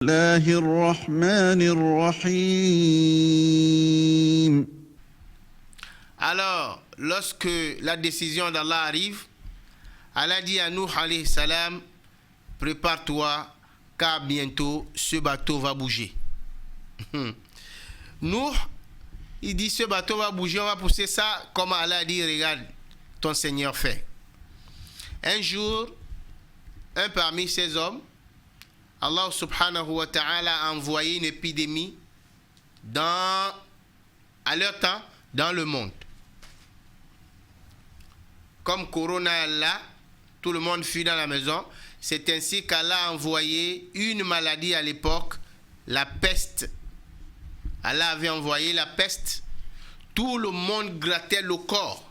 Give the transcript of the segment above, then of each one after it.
الله الرحمن الرحيم. Alors, lorsque la décision d'Allah arrive, Allah dit à Nuh alayhi salam, prépare-toi car bientôt ce bateau va bouger. Nuh, il dit ce bateau va bouger, on va pousser ça comme Allah dit, regarde, ton Seigneur fait. Un jour, un parmi ces hommes, Allah subhanahu wa ta'ala a envoyé une épidémie à leur temps dans le monde. Comme Corona est là, tout le monde fuit dans la maison. C'est ainsi qu'Allah a envoyé une maladie à l'époque, la peste. Allah avait envoyé la peste. Tout le monde grattait le corps.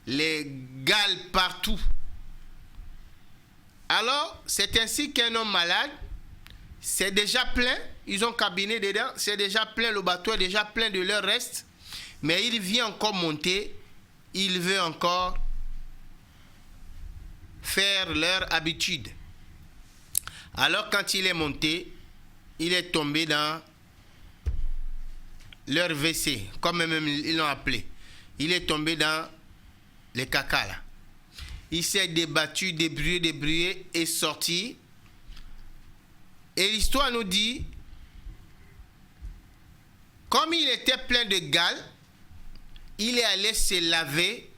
Les gales partout. Alors, c'est ainsi qu'un homme malade, c'est déjà plein, ils ont cabiné dedans, c'est déjà plein, le bateau est déjà plein de leur reste, mais il vient encore monter, il veut encore faire leur habitude. Alors, quand il est monté, il est tombé dans leur WC, comme même ils l'ont appelé. Il est tombé dans les caca là. Il s'est débattu, débrouillé et sorti. Et l'histoire nous dit, comme il était plein de gales, il est allé se laver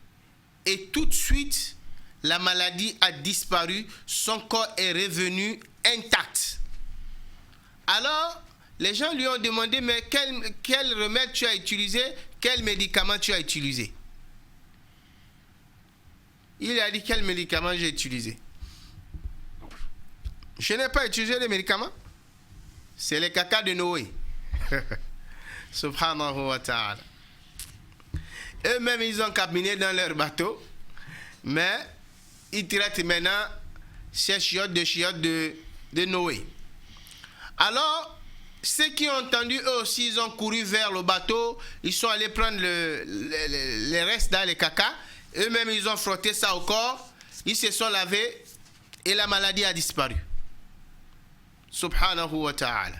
et tout de suite, la maladie a disparu, son corps est revenu intact. Alors, les gens lui ont demandé, mais quel remède tu as utilisé, quel médicament tu as utilisé? Il a dit quel médicament j'ai utilisé. Je n'ai pas utilisé les médicaments. C'est les caca de Noé. Subhanahu wa ta'ala. Eux-mêmes, ils ont cabiné dans leur bateau. Mais ils traitent maintenant ces chiottes de Noé. Alors, ceux qui ont entendu, eux aussi, ils ont couru vers le bateau. Ils sont allés prendre les restes dans les caca. Eux-mêmes, ils ont frotté ça au corps, ils se sont lavés et la maladie a disparu. Subhanahu wa ta'ala.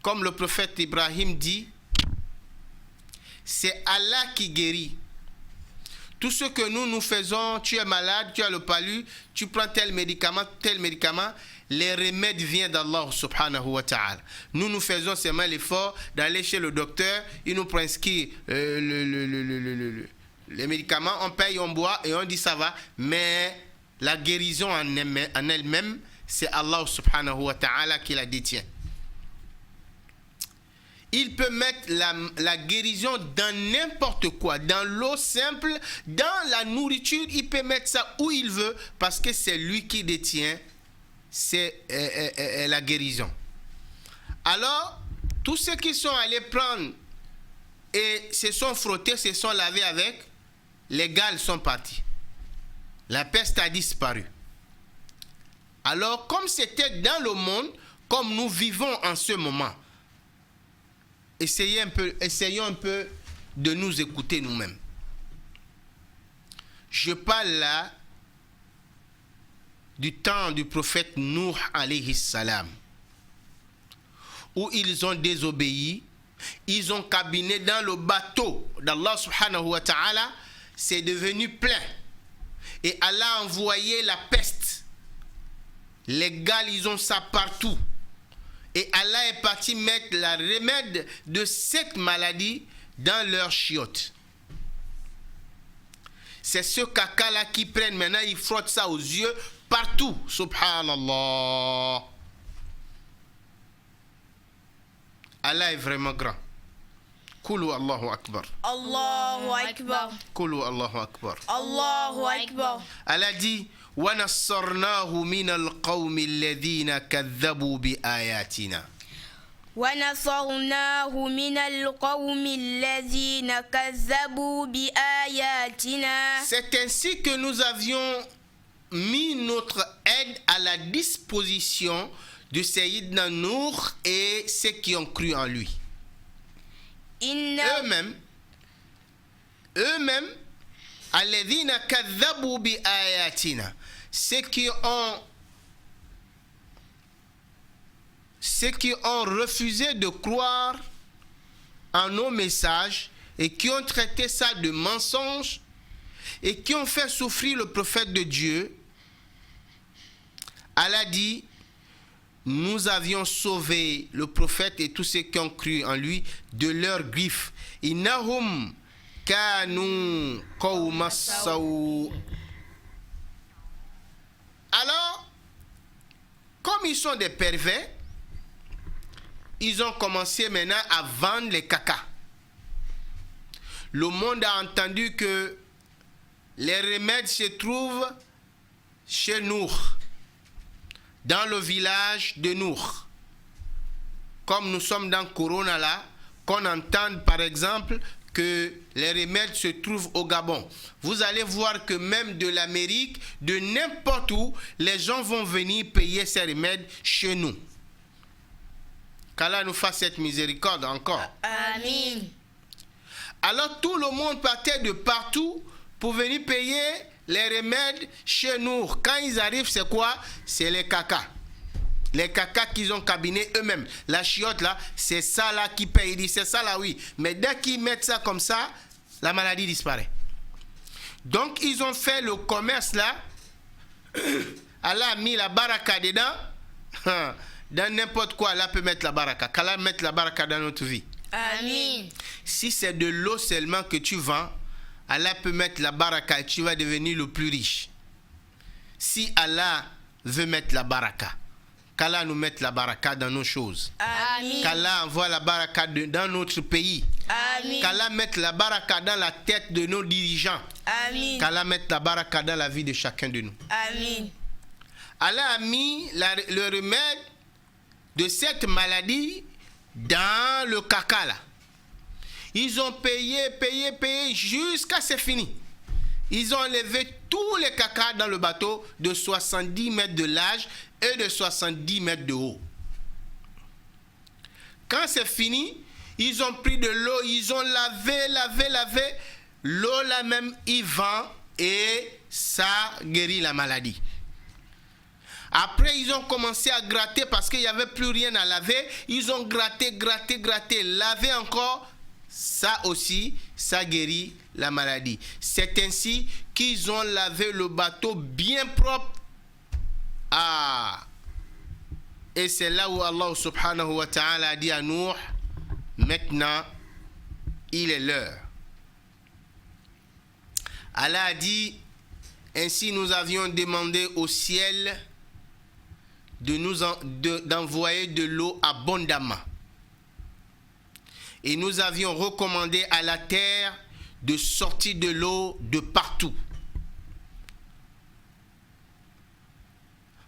Comme le prophète Ibrahim dit, c'est Allah qui guérit. Tout ce que nous faisons, tu es malade, tu as le palu, tu prends tel médicament, les remèdes viennent d'Allah subhanahu wa ta'ala. Nous faisons seulement l'effort d'aller chez le docteur, il nous prescrit les médicaments, on paye, on boit et on dit ça va, mais la guérison en elle-même, c'est Allah subhanahu wa ta'ala qui la détient. Il peut mettre la guérison dans n'importe quoi, dans l'eau simple, dans la nourriture, il peut mettre ça où il veut parce que c'est lui qui détient la guérison. Alors, tous ceux qui sont allés prendre et se sont frottés, se sont lavés avec, les gales sont partis. La peste a disparu. Alors, comme c'était dans le monde, comme nous vivons en ce moment, essayons un peu de nous écouter nous-mêmes. Je parle là du temps du prophète Nuh alayhi salam, où ils ont désobéi, ils ont cabiné dans le bateau d'Allah subhanahu wa ta'ala, c'est devenu plein. Et Allah a envoyé la peste. Les gars, ils ont ça partout. Et Allah est parti mettre le remède de cette maladie dans leurs chiottes. C'est ce caca-là qu'ils prennent maintenant, ils frottent ça aux yeux partout. Subhanallah. Allah est vraiment grand. Kulu Allahu Akbar. Allahu Akbar. Kulu Allahu Akbar. Allahu Akbar. Allah dit وَنَصَّرْنَاهُ مِنَ الْقَوْمِ الَّذِينَ كَذَّبُوا بِآيَاتِنَا ونصرناه من القوم الذين كذبوا بآياتنا. C'est ainsi que nous avions mis notre aide à la disposition de Sayyidina Nuh et ceux qui ont cru en lui. Eux-mêmes, alladhina kadhabu bi ayatina, ceux qui ont ceux qui ont refusé de croire en nos messages et qui ont traité ça de mensonge et qui ont fait souffrir le prophète de Dieu, Allah dit, nous avions sauvé le prophète et tous ceux qui ont cru en lui de leurs griffes. Innahum kanu qawma saw. Alors, comme ils sont des pervers, ils ont commencé maintenant à vendre les cacas. Le monde a entendu que les remèdes se trouvent chez Nour, dans le village de Nour. Comme nous sommes dans Corona là, qu'on entende par exemple que les remèdes se trouvent au Gabon. Vous allez voir que même de l'Amérique, de n'importe où, les gens vont venir payer ces remèdes chez nous. Qu'Allah nous fasse cette miséricorde encore. Amen. Alors tout le monde partait de partout pour venir payer les remèdes chez nous. Quand ils arrivent, c'est quoi? C'est les cacas. Les cacas qu'ils ont cabinés eux-mêmes. La chiotte là, c'est ça là qui paye. Il dit c'est ça là, oui. Mais dès qu'ils mettent ça comme ça, la maladie disparaît. Donc ils ont fait le commerce là. Allah a mis la baraka dedans. Dans n'importe quoi, Allah peut mettre la baraka. Qu'Allah mette la baraka dans notre vie. Amen. Si c'est de l'eau seulement que tu vends, Allah peut mettre la baraka et tu vas devenir le plus riche. Si Allah veut mettre la baraka, qu'Allah nous mette la baraka dans nos choses. Amen. Qu'Allah envoie la baraka dans notre pays. Amen. Qu'Allah mette la baraka dans la tête de nos dirigeants. Amen. Qu'Allah mette la baraka dans la vie de chacun de nous. Amen. Allah a mis le remède de cette maladie dans le caca là. Ils ont payé jusqu'à c'est fini. Ils ont enlevé tous les cacas dans le bateau de 70 mètres de large et de 70 mètres de haut. Quand c'est fini, ils ont pris de l'eau, ils ont lavé. L'eau là même, ils vendent et ça guérit la maladie. Après, ils ont commencé à gratter parce qu'il n'y avait plus rien à laver. Ils ont gratté, lavé encore. Ça aussi, ça guérit la maladie. C'est ainsi qu'ils ont lavé le bateau bien propre. Et c'est là où Allah subhanahu wa ta'ala a dit à Nour, maintenant, il est l'heure. Allah a dit, ainsi nous avions demandé au ciel d'envoyer de l'eau abondamment. Et nous avions recommandé à la terre de sortir de l'eau de partout.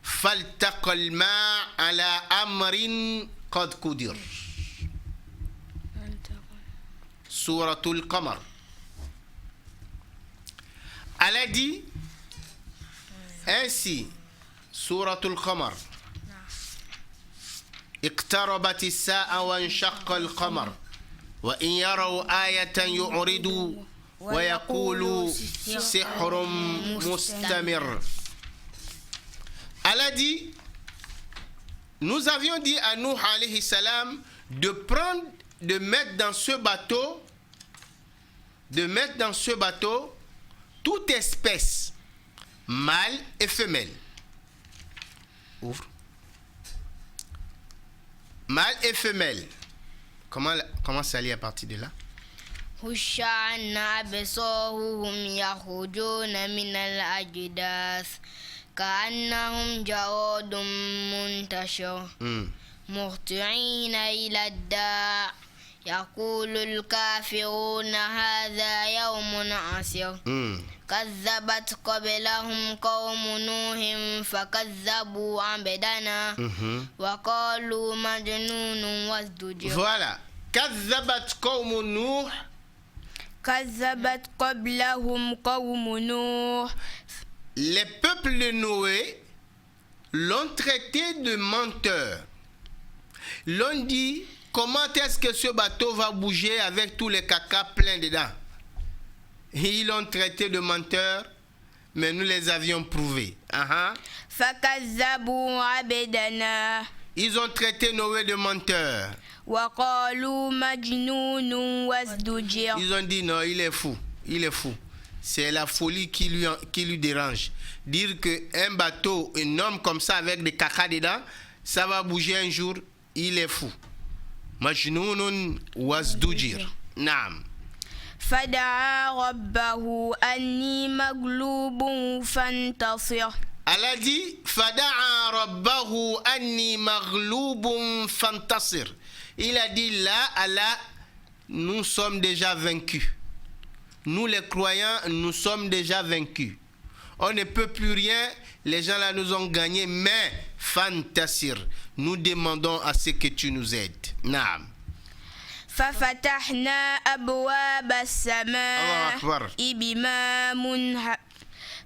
Faltaqal ma ala amrin qad qudir. Suratul Qamar. Allah dit ainsi, Suratul Qamar. اقتربت الساعة وانشق القمر وإن يروا آية يعرضوا ويقولوا سحر مستمر. Allah dit, nous avions dit à Nuh alayhi salam de mettre dans ce bateau toute espèce, mâle et femelle. Ouvre. Mâle et femelle. Comment ça lit à partir de là? خشعن أبصارهم يخرجون من الأجداث كأنهم جراد منتشر مهطعين إلى الداع يقول الكافرون هذا يوم عسير كذبت قبلهم قوم نوح فكذبوا عبدنا وقالوا مجنون وازدجر. Voilà. كذبت قوم نوح. كذبت قبلهم قوم نوح. Les peuples de Noé l'ont traité de menteur. L'ont dit, comment est-ce que ce bateau va bouger avec tous les cacas pleins dedans? Ils l'ont traité de menteur, mais nous les avions prouvés. فكذبوا عبدنا. Ils ont traité Noé de menteur. وقالوا مجنون وازدجر. Ils ont dit non, il est fou. Il est fou. C'est la folie qui lui dérange. Dire qu'un bateau, un homme comme ça avec des caca dedans, ça va bouger un jour, il est fou. Majnounun wazdujir. Naam. فدعا ربه أني مغلوب فانتصر. Allah dit Fada'a rabbahu anni maghlubun fantasir. Il a dit là, Allah, nous sommes déjà vaincus. Nous les croyants, nous sommes déjà vaincus. On ne peut plus rien, les gens là nous ont gagné, mais fantasir, nous demandons à ce que tu nous aides. Naam. ففتحنا أبواب السماء بماء منهمر.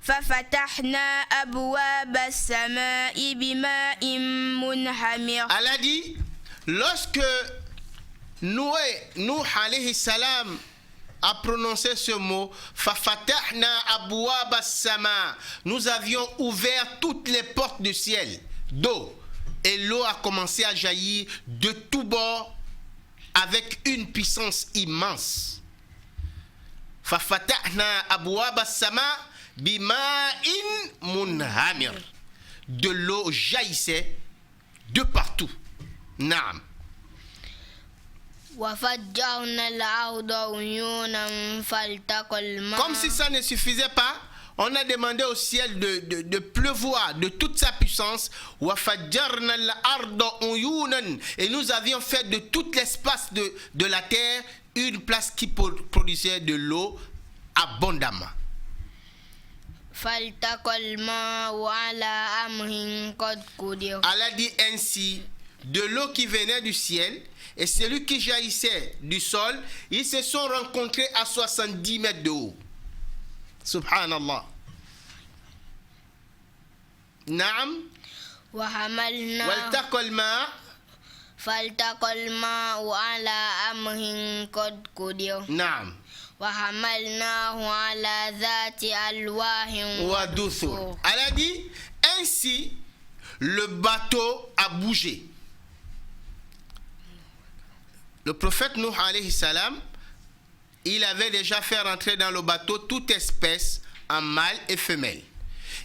ففتحنا أبواب السماء بماء منهمر. Allah dit, lorsque Nuh alayhi salam a prononcé ce mot, fafatahna abwab as-sama, nous avions ouvert toutes les portes du ciel d'eau et l'eau a commencé à jaillir de tous bords avec une puissance immense. Fafatahna abwab as-sama bima'in munhamir. De l'eau jaillissait de partout. Naam. وفجرنا الأرض عيونا فالتقى الماء. Comme si ça ne suffisait pas, on a demandé au ciel de pleuvoir de toute sa puissance. وفجرنا الأرض عيونا. Et nous avions fait de tout l'espace de la terre une place qui produisait de l'eau abondamment. فالتقى الماء على أمر قد قدر. Allah dit ainsi, de l'eau qui venait du ciel et celui qui jaillissait du sol, ils se sont rencontrés à 70 mètres de haut. Subhanallah. Naam. وحملنا والتقى الماء. فالتقى الماء على أمر قد قدر. Naam. وحملناه على ذات ألواح ودثر. Allah dit, ainsi le bateau a bougé. Le prophète Nuh alayhi salam, il avait déjà fait rentrer dans le bateau toute espèce, en mâle et femelle.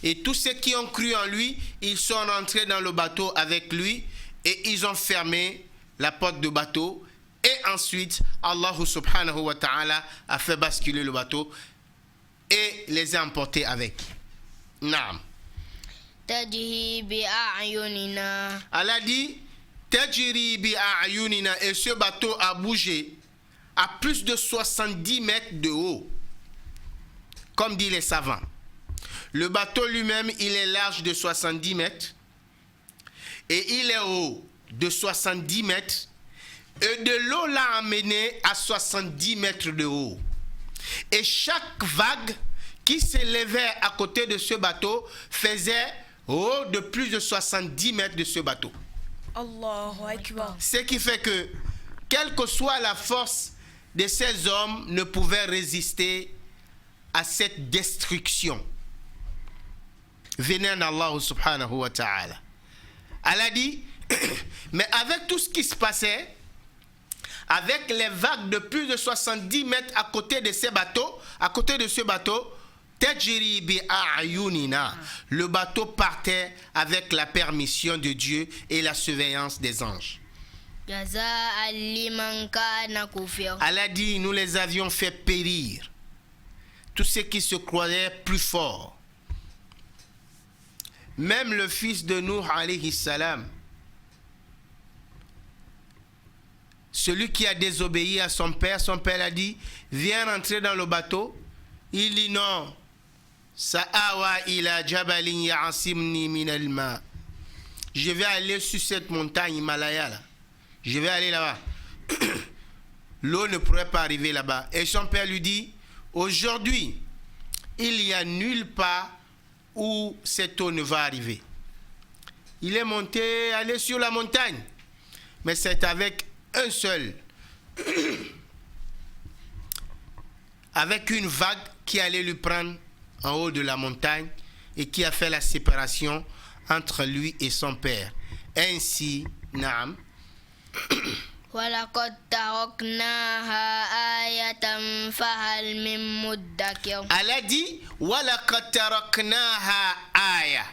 Et tous ceux qui ont cru en lui, ils sont rentrés dans le bateau avec lui et ils ont fermé la porte du bateau. Et ensuite, Allah subhanahu wa ta'ala a fait basculer le bateau et les a emportés avec. Naam. تجري بأعيننا. Allah dit Tajri bi a'yunina, et ce bateau a bougé à plus de 70 mètres de haut. Comme disent les savants. Le bateau lui-même, il est large de 70 mètres et il est haut de 70 mètres. Et de l'eau l'a amené à 70 mètres de haut. Et chaque vague qui s'élevait à côté de ce bateau faisait haut de plus de 70 mètres de ce bateau. Allahu Akbar. Ce qui fait que, quelle que soit la force de ces hommes, ne pouvaient résister à cette destruction venant d'Allah subhanahu wa ta'ala. Allah dit, mais avec tout ce qui se passait, avec les vagues de plus de 70 mètres à côté de ce bateau, Tajri bi a'yunina, le bateau partait avec la permission de Dieu et la surveillance des anges. جزاء لمن كان كفر. Allah dit, nous les avions fait périr, tous ceux qui se croyaient plus forts. Même le fils de Nuh alayhi salam, celui qui a désobéi à son père a dit, viens rentrer dans le bateau. Il dit non. Sa'awa ila jabalin ya'asimni min al-ma. Je vais aller sur cette montagne Himalaya là. Je vais aller là-bas. L'eau ne pourrait pas arriver là-bas. Et son père lui dit, aujourd'hui, il n'y a nulle part où cette eau ne va arriver. Il est monté, allé sur la montagne. Mais c'est avec un seul, avec une vague qui allait lui prendre en haut de la montagne et qui a fait la séparation entre lui et son père. Ainsi, naam. ولقد تركناها آية فهل من مدكر. Allah dit وَلَقَدْ تَرَكْنَاهَا آيَةً.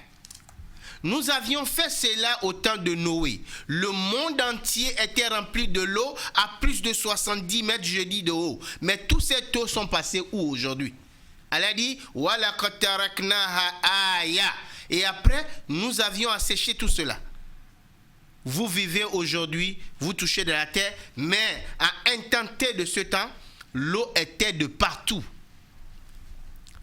Nous avions fait cela au temps de Noé. Le monde entier était rempli de l'eau à plus de 70 mètres, je dis, de haut. Mais tous ces eaux sont passés où aujourd'hui? Allah dit وَلَقَدْ تَرَكْنَاهَا آيَةً. Et après, nous avions asséché tout cela. Vous vivez aujourd'hui, vous touchez de la terre, mais à un temps T de ce temps, l'eau était de partout.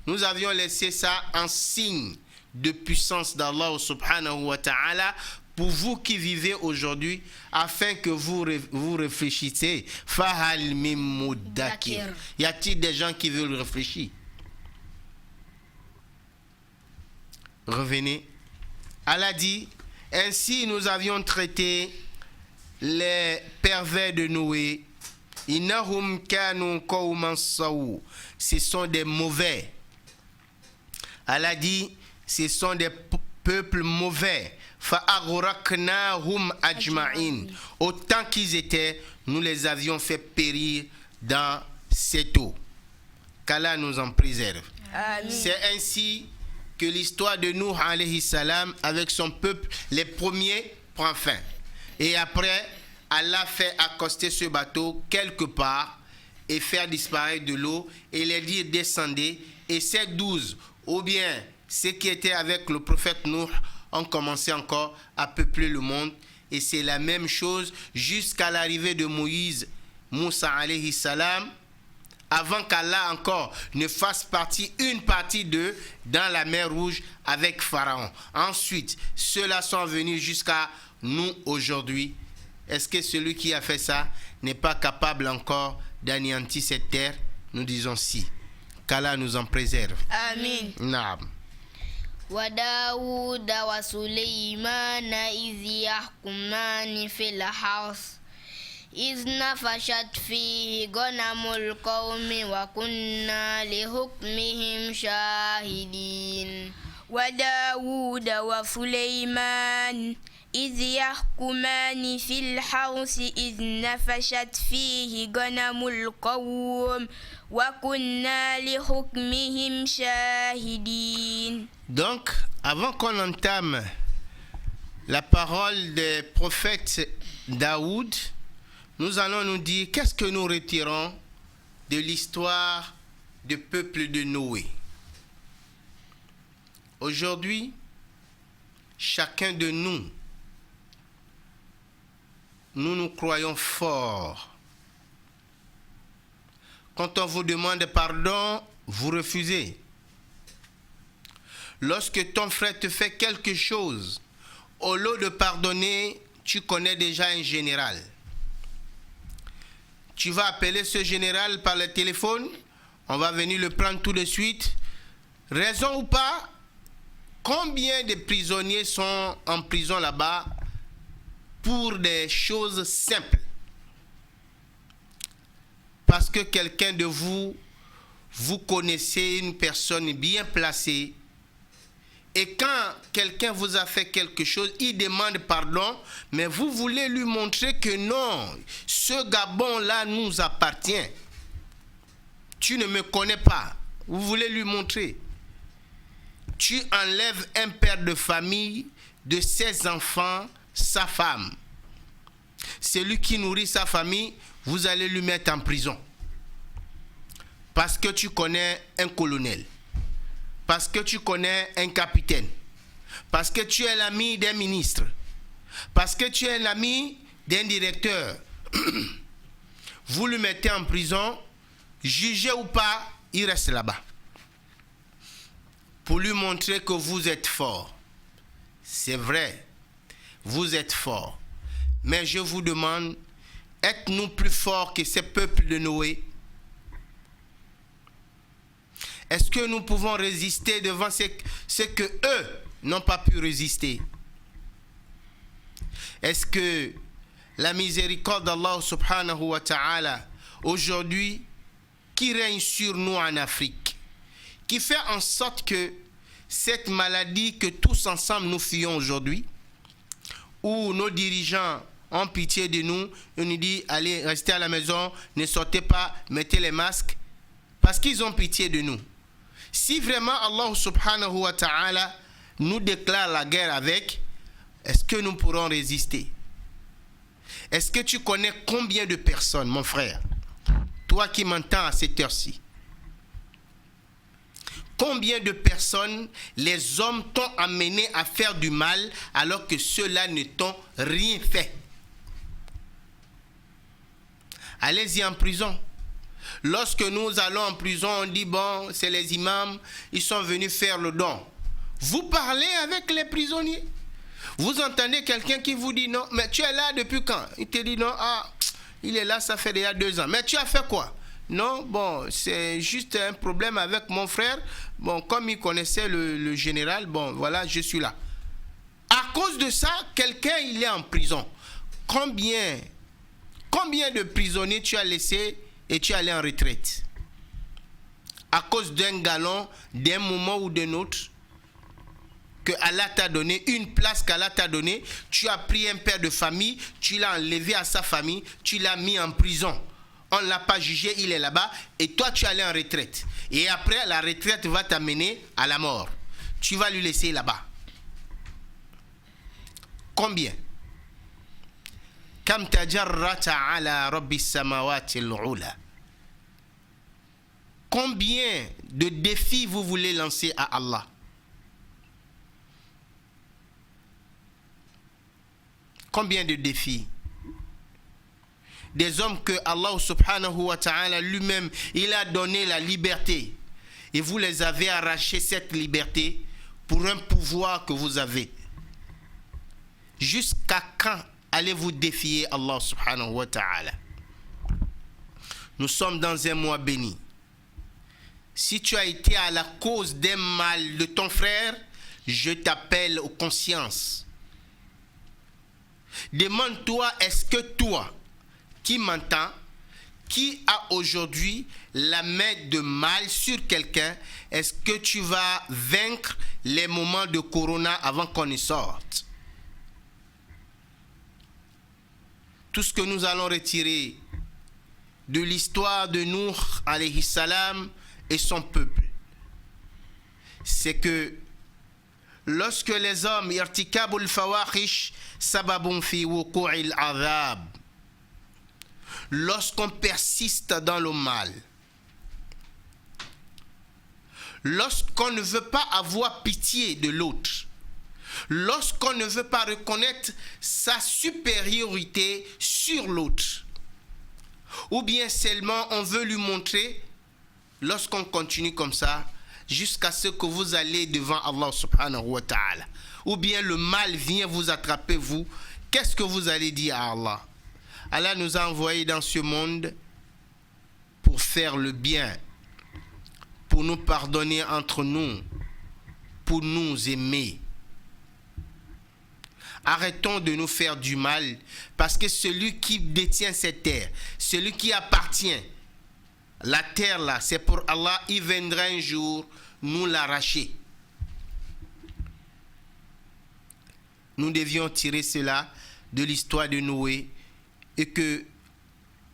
Nous avions laissé ça en signe de puissance d'Allah subhanahu wa ta'ala pour vous qui vivez aujourd'hui, afin que vous réfléchissez. Fahal min muddakir. Y a-t-il des gens qui veulent réfléchir? Revenez. Allah dit, ainsi nous avions traité les pervers de Noé. Innahum kanu qawman saw. Ce sont des mauvais. Allah dit, ce sont des peuples mauvais. Fa'aghraqnahum ajma'in. Autant qu'ils étaient, nous les avions fait périr dans cette eau. Qu'Allah nous en préserve. Amen. C'est ainsi que l'histoire de Nuh alayhi salam avec son peuple, les premiers, prend fin. Et après, Allah fait accoster ce bateau quelque part et faire disparaître de l'eau et les dire descendez. Et ces 12, ou bien ceux qui étaient avec le prophète Nuh, ont commencé encore à peupler le monde. Et c'est la même chose jusqu'à l'arrivée de Moïse, Moussa alayhi salam, avant qu'Allah encore ne fasse une partie d'eux dans la mer Rouge avec Pharaon. Ensuite, ceux-là sont venus jusqu'à nous aujourd'hui. Est-ce que celui qui a fait ça n'est pas capable encore d'anéantir cette terre? Nous disons si. Qu'Allah nous en préserve. Amen. Naam. وداود وسليمان إذ يحكمان في الحرث إذ نفشت فيه غنم القوم وكنا لحكمهم شاهدين. وداود وسليمان إذ يحكمان في الحرث إذ نفشت فيه غنم القوم وكنا لحكمهم شاهدين. Donc, avant qu'on entame la parole des prophètes Daoud, nous allons nous dire qu'est-ce que nous retirons de l'histoire du peuple de Noé. Aujourd'hui, chacun de nous nous croyons forts. Quand on vous demande pardon, vous refusez. Lorsque ton frère te fait quelque chose, au lieu de pardonner, tu connais déjà un général. Tu vas appeler ce général par le téléphone, on va venir le prendre tout de suite. Raison ou pas, combien de prisonniers sont en prison là-bas pour des choses simples? Parce que quelqu'un de vous connaissez une personne bien placée, et quand quelqu'un vous a fait quelque chose, il demande pardon, mais vous voulez lui montrer que non, ce Gabon-là nous appartient. Tu ne me connais pas. Vous voulez lui montrer. Tu enlèves un père de famille de 16 enfants, sa femme. Celui qui nourrit sa famille, vous allez lui mettre en prison. Parce que tu connais un colonel. Parce que tu connais un capitaine. Parce que tu es l'ami d'un ministre. Parce que tu es l'ami d'un directeur. Vous le mettez en prison, jugé ou pas, il reste là-bas. Pour lui montrer que vous êtes fort. C'est vrai, vous êtes fort. Mais je vous demande, êtes-nous plus forts que ces peuples de Noé? Est-ce que nous pouvons résister devant ce que eux n'ont pas pu résister? Est-ce que la miséricorde d'Allah subhanahu wa ta'ala aujourd'hui qui règne sur nous en Afrique, qui fait en sorte que cette maladie que tous ensemble nous fuyons aujourd'hui, où nos dirigeants ont pitié de nous, ils nous disent allez, restez à la maison, ne sortez pas, mettez les masques, parce qu'ils ont pitié de nous. Si vraiment Allah subhanahu wa ta'ala nous déclare la guerre avec, est-ce que nous pourrons résister? Est-ce que tu connais combien de personnes, mon frère, toi qui m'entends à cette heure-ci, combien de personnes les hommes t'ont amené à faire du mal alors que ceux-là ne t'ont rien fait? Allez-y en prison. Lorsque nous allons en prison, on dit bon, c'est les imams, ils sont venus faire le don. Vous parlez avec les prisonniers. Vous entendez quelqu'un qui vous dit non, mais tu es là depuis quand? Il te dit non, il est là, ça fait déjà 2 ans. Mais tu as fait quoi? Non, bon, c'est juste un problème avec mon frère. Bon, comme il connaissait le général, bon, voilà, je suis là. À cause de ça, quelqu'un, il est en prison. Combien de prisonniers tu as laissé et tu es allé en retraite? À cause d'un galon, d'un moment ou d'un autre, que Allah t'a donné, une place qu'Allah t'a donnée, tu as pris un père de famille, tu l'as enlevé à sa famille, tu l'as mis en prison. On ne l'a pas jugé, il est là-bas, et toi tu es allé en retraite. Et après, la retraite va t'amener à la mort. Tu vas lui laisser là-bas. Combien? Kam tajarrata ala rabbi samawati al-ula. Combien de défis vous voulez lancer à Allah? Combien de défis? Des hommes que Allah subhanahu wa ta'ala lui-même, il a donné la liberté. Et vous les avez arraché cette liberté pour un pouvoir que vous avez. Jusqu'à quand allez-vous défier Allah subhanahu wa ta'ala? Nous sommes dans un mois béni. Si tu as été à la cause d'un mal de ton frère, je t'appelle aux consciences. Demande-toi, est-ce que toi, qui m'entends, qui a aujourd'hui la main de mal sur quelqu'un, est-ce que tu vas vaincre les moments de corona avant qu'on y sorte? Tout ce que nous allons retirer de l'histoire de Nuh alayhi salam et son peuple, c'est que lorsque les hommes irtikabul fawahish sababun fi wuqu'il azab, lorsqu'on persiste dans le mal, lorsqu'on ne veut pas avoir pitié de l'autre, lorsqu'on ne veut pas reconnaître sa supériorité sur l'autre, ou bien seulement on veut lui montrer, lorsqu'on continue comme ça, jusqu'à ce que vous allez devant Allah subhanahu wa ta'ala, ou bien le mal vient vous attraper vous, qu'est-ce que vous allez dire à Allah? Allah nous a envoyés dans ce monde pour faire le bien, pour nous pardonner entre nous, pour nous aimer. Arrêtons de nous faire du mal, parce que celui qui détient cette terre, celui qui appartient, la terre là, c'est pour Allah, il viendra un jour nous l'arracher. Nous devions tirer cela de l'histoire de Noé, et que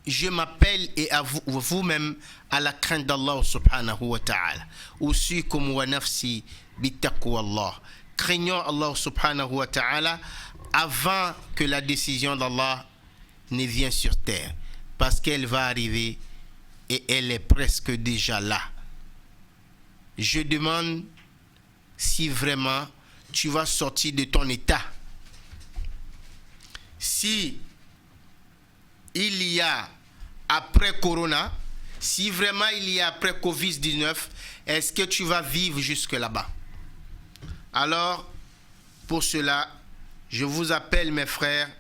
je m'appelle et à vous-même à la crainte d'Allah subhanahu wa ta'ala. Usikum wa nafsi bitaqwa Allah. Craignons Allah subhanahu wa ta'ala avant que la décision d'Allah ne vienne sur terre, parce qu'elle va arriver et elle est presque déjà là. Je demande si vraiment tu vas sortir de ton état. Si il y a après Corona, si vraiment il y a après Covid-19, est-ce que tu vas vivre jusque là-bas? Alors, pour cela, je vous appelle, mes frères,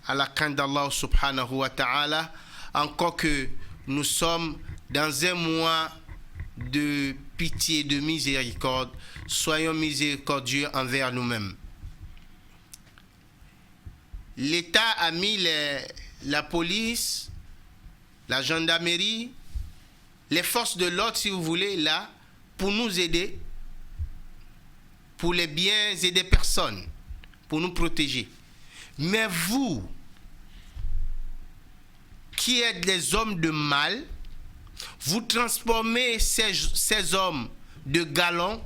à la crainte d'Allah subhanahu wa ta'ala, encore que nous sommes dans un mois de pitié, de miséricorde. Soyons miséricordieux envers nous-mêmes. L'État a mis la police, la gendarmerie, les forces de l'ordre, si vous voulez, là, pour nous aider, pour les biens et des personnes, pour nous protéger. Mais vous, qui êtes des hommes de mal, vous transformez ces hommes de galants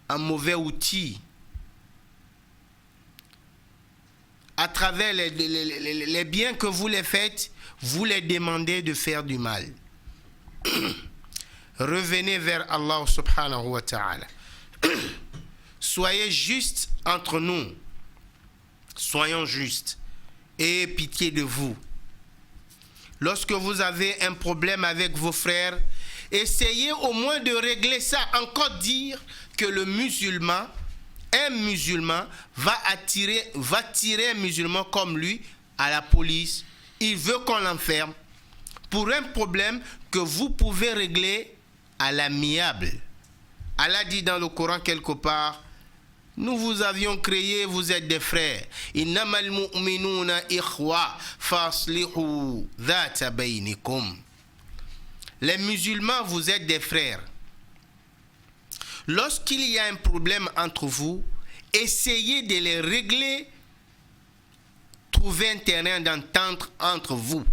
en mauvais outils à travers les biens que vous les faites, vous les demandez de faire du mal. Revenez vers Allah subhanahu wa ta'ala. Soyez justes entre nous. Soyons justes. Ayez pitié de vous. Lorsque vous avez un problème avec vos frères, essayez au moins de régler ça. Encore dire que un musulman va tirer un musulman comme lui à la police. Il veut qu'on l'enferme pour un problème que vous pouvez régler à l'amiable. Allah dit dans le Coran quelque part, nous vous avions créé, vous êtes des frères. Innamal mu'minuna ikhwa faslihu dhata baynikum. Les musulmans, vous êtes des frères. Lorsqu'il y a un problème entre vous, essayez de les régler. Trouvez un terrain d'entente entre vous.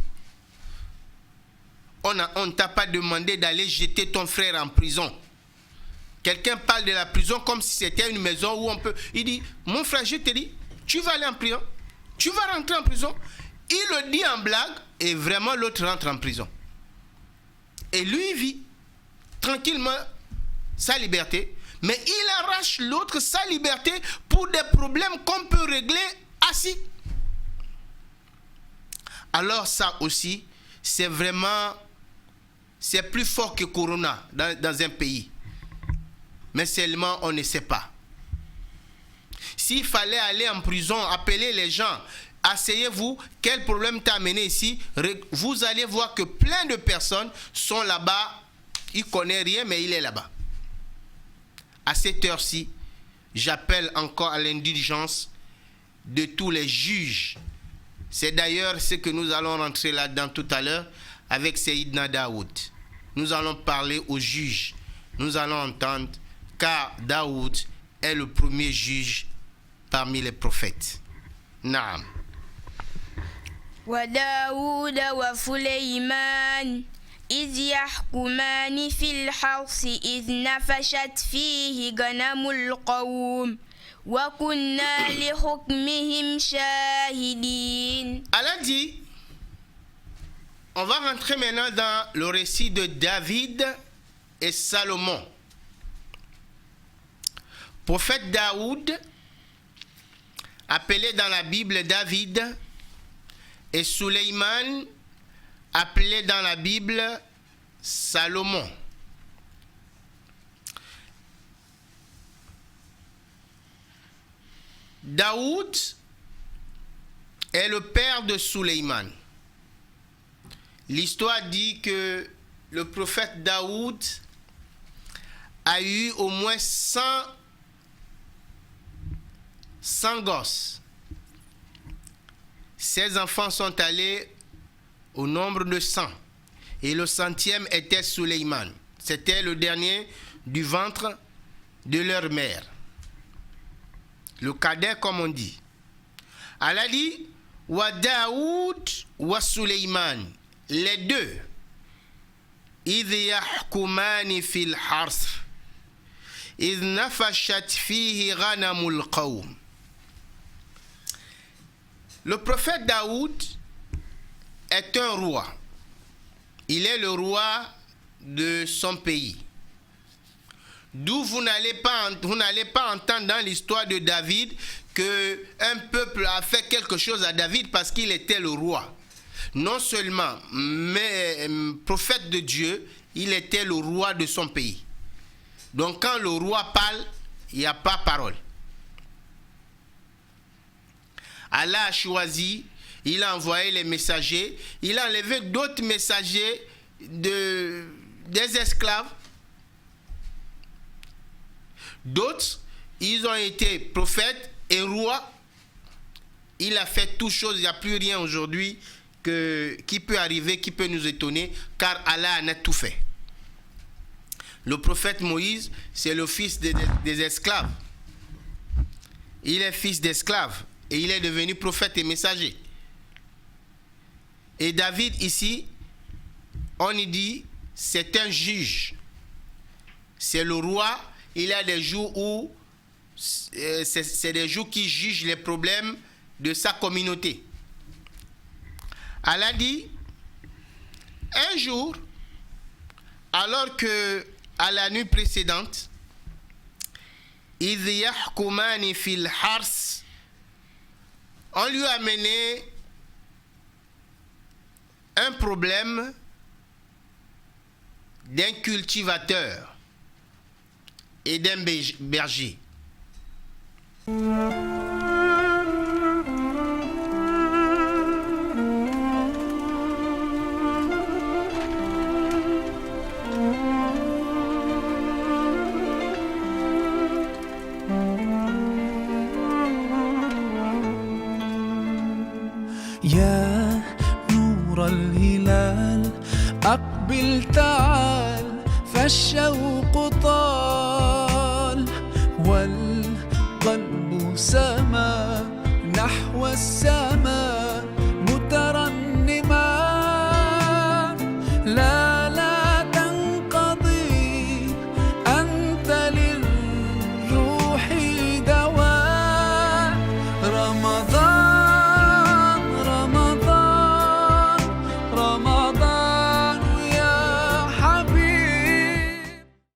On ne t'a pas demandé d'aller jeter ton frère en prison. Quelqu'un parle de la prison comme si c'était une maison où on peut... Il dit, mon frère, je te dis, tu vas aller en prison. Tu vas rentrer en prison. Il le dit en blague et vraiment l'autre rentre en prison. Et lui vit tranquillement sa liberté. Mais il arrache l'autre sa liberté pour des problèmes qu'on peut régler assis. Alors ça aussi, c'est vraiment... C'est plus fort que Corona dans un pays. Mais seulement on ne sait pas. S'il fallait aller en prison, appeler les gens, asseyez-vous, quel problème t'a amené ici, vous allez voir que plein de personnes sont là-bas, ils ne connaissent rien, mais il est là-bas. À cette heure-ci, j'appelle encore à l'indulgence de tous les juges. C'est d'ailleurs ce que nous allons rentrer là-dedans tout à l'heure avec Sayyidina Daoud. Nous allons parler aux juges. Nous allons entendre car Daoud est le premier juge parmi les prophètes. Naam. Wa Daoud wa Sulaiman إذ يحكمان في الحرث إذ نفشت فيه غنم القوم وكنا لحكمهم شاهدين. Allah dit, on va rentrer maintenant dans le récit de David et Salomon. Prophète Daoud, appelé dans la Bible David, et Suleiman, appelé dans la Bible Salomon. Daoud est le père de Suleiman. L'histoire dit que le prophète Daoud a eu au moins 100 gosses. Ses enfants sont allés au nombre de 100. Et le 100e était Suleiman. C'était le dernier du ventre de leur mère. Le cadet, comme on dit. Allah dit, wa Daoud wa Suleiman. Les deux. إذ يحكمان في الحرث إذ نفشت فيه غنم القوم. Le prophète Daoud est un roi. Il est le roi de son pays. D'où vous n'allez pas entendre dans l'histoire de David qu'un peuple a fait quelque chose à David parce qu'il était le roi. Non seulement, mais prophète de Dieu, il était le roi de son pays. Donc quand le roi parle, il n'y a pas parole. Allah a choisi, il a envoyé les messagers, il a enlevé d'autres messagers des esclaves. D'autres, ils ont été prophètes et rois. Il a fait toutes choses, il n'y a plus rien aujourd'hui qui peut arriver, qui peut nous étonner, car Allah en a tout fait. Le prophète Moïse, c'est le fils des esclaves. il est fils d'esclave et il est devenu prophète et messager. Et David ici, on y dit, c'est un juge. C'est le roi. Il y a des jours où c'est des jours qui jugent les problèmes de sa communauté. Allah dit, un jour, alors que à la nuit précédente, إِذْ يَحْكُمَانِ فِي الْحَرْثِ, on lui a amené un problème d'un cultivateur et d'un berger. يا نور الهلال أقبل تعال فالشوق طال والقلب سما نحو السماء